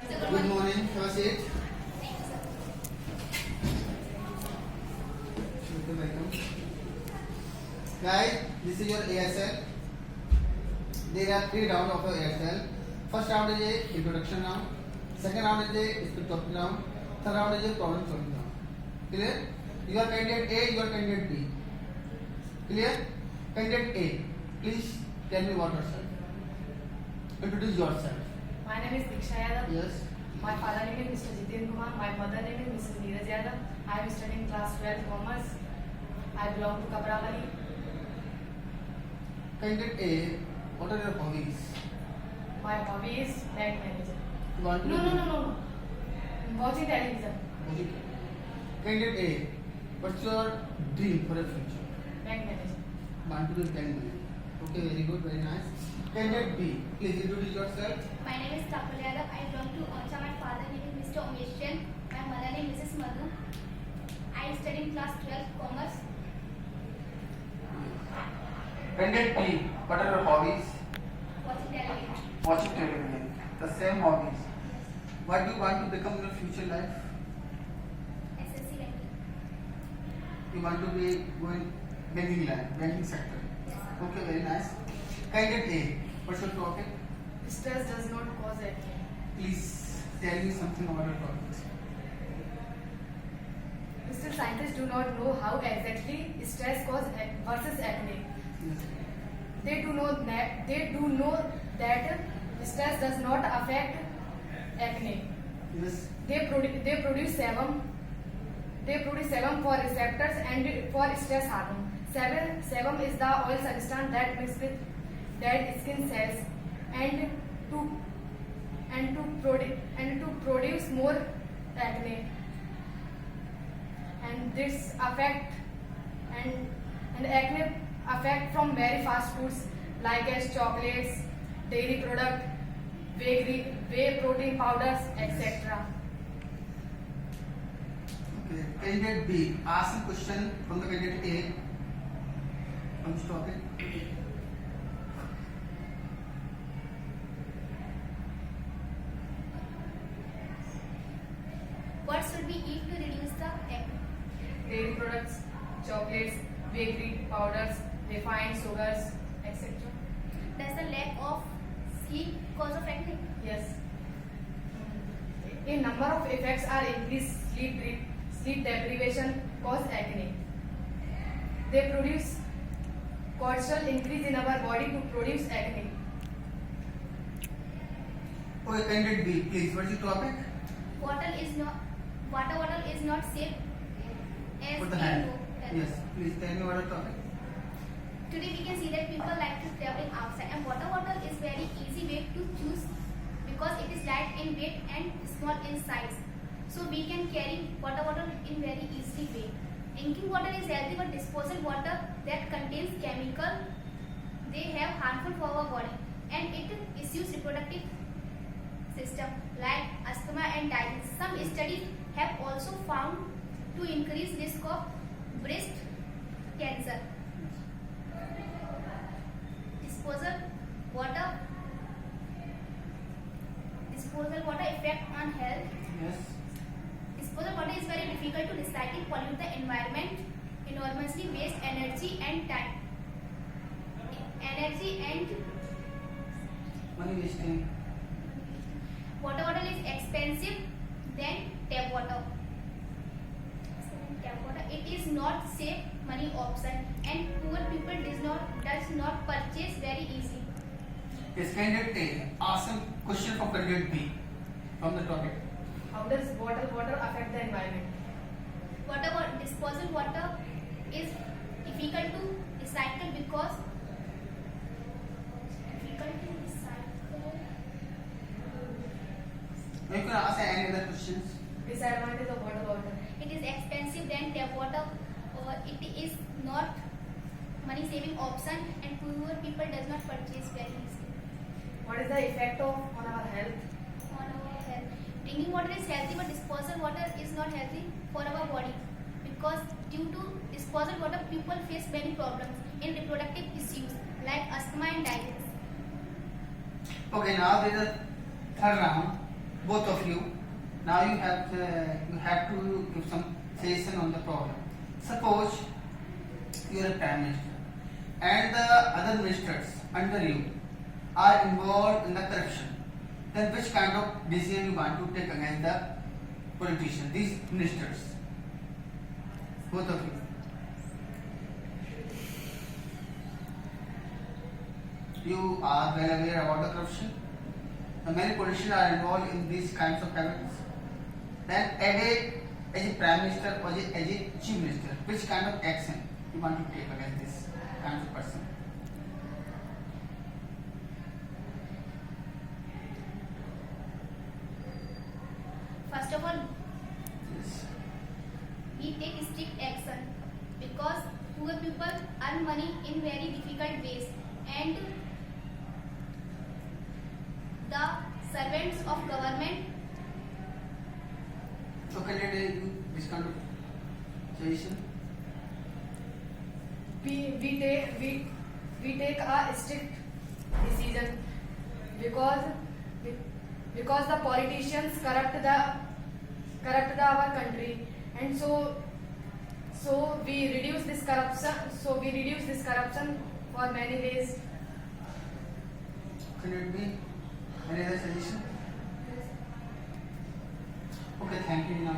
Good morning. Have a seat. Welcome. Guys, this is your ASL. There are 3 rounds of your ASL. First round is a introduction round. Second round is a skill topic round. Third round is a problem solving round. Clear? You are candidate A, you are candidate B. Clear? Candidate A, please tell me what yourself. Introduce yourself. My name is Diksha Yadav. Yes. My father name is Mr. Jitin Kumar. My mother name is Mrs. Neeraj Yadav. I am studying class 12 commerce. I belong to Kaprawali. Candidate A, what are your hobbies? My hobby is bank manager. You want to No. Watching television. Okay. Candidate A, what's your dream for your future? Bank manager. Want to be bank manager. Okay, very good, very nice. Candidate B, please introduce yourself. My name is Kapil Yadav. I belong to Oncha. My father name is Mr. Umesh Jain. My mother name is Mrs. Madhu. I study in class 12 commerce. Candidate B, what are your hobbies? Watching television. Watching television. The same hobbies. What do you want to become in your future life? SSC ranking. You want to be going banking line, banking sector. Yes. Okay, very nice. Candidate A, what's your topic? Stress does not cause acne. Please tell me something about your topics. Still, scientists do not know how exactly stress causes versus acne. Yes. They do know that stress does not affect acne. Yes. They produce sebum. They produce sebum for receptors and for stress hormone. Sebum is the oil substance that mixes with dead skin cells and to produce more acne. And this affect and acne affect from very fast foods like as chocolates, dairy product, whey protein powders, etc. Okay. Candidate B, ask a question from the candidate A. Comes topic. What should we eat to reduce the acne? Dairy products, chocolates, bakery powders, refined sugars, etc. Does the lack of sleep cause of acne? Yes. A number of effects are increased sleep deprivation cause acne. They produce cortisol increase in our body to produce acne. Okay, candidate B, please, what's your topic? Water bottle is not safe as Put the we hand. know. Yes, please tell me what your topic. Today we can see that people like to traveling outside, and water bottle is very easy way to choose because it is light in weight and small in size. So we can carry water bottle in very easy way. Drinking water is healthy, but disposal water that contains chemical, they have harmful for our body, and it issues reproductive system like asthma and diabetes. Some studies have also found to increase risk of breast cancer. Disposal water effect on health. Yes. Disposal water is very difficult to recycle, pollute the environment, enormously waste energy and time. Money wasting. Water bottle is expensive than tap water. It is not safe money option, and poor people does not purchase very easy. Yes, candidate A, ask a question from candidate B from the topic. How does bottled water affect the environment? Disposal water is difficult to recycle because You can ask any other questions. Disadvantage of bottled water. it is expensive than tap water, or it is not money saving option, and poor people does not purchase very easily. What is the effect on our health? On our health, drinking water is healthy, but disposal water is not healthy for our body because due to disposal water people face many problems in reproductive issues like asthma and diabetes. Okay, now there is a third round. both of you. Now you have to give some suggestion on the problem. Suppose you are a prime minister and the other ministers under you are involved in the corruption. Then which kind of decision you want to take against the politician, these ministers? Both of you. You are well aware about the corruption. The many politicians are involved in these kinds of habits. Then as a prime minister or as a chief minister, which kind of action you want to take against this kind of person? First of all, Yes. we take strict action because poor people earn money in very difficult ways, and the servants of government So can you do this kind of suggestion? we take a strict decision because the politicians corrupt our country, and so we reduce this corruption for many ways. Can it be any other suggestion? Okay, thank you. Now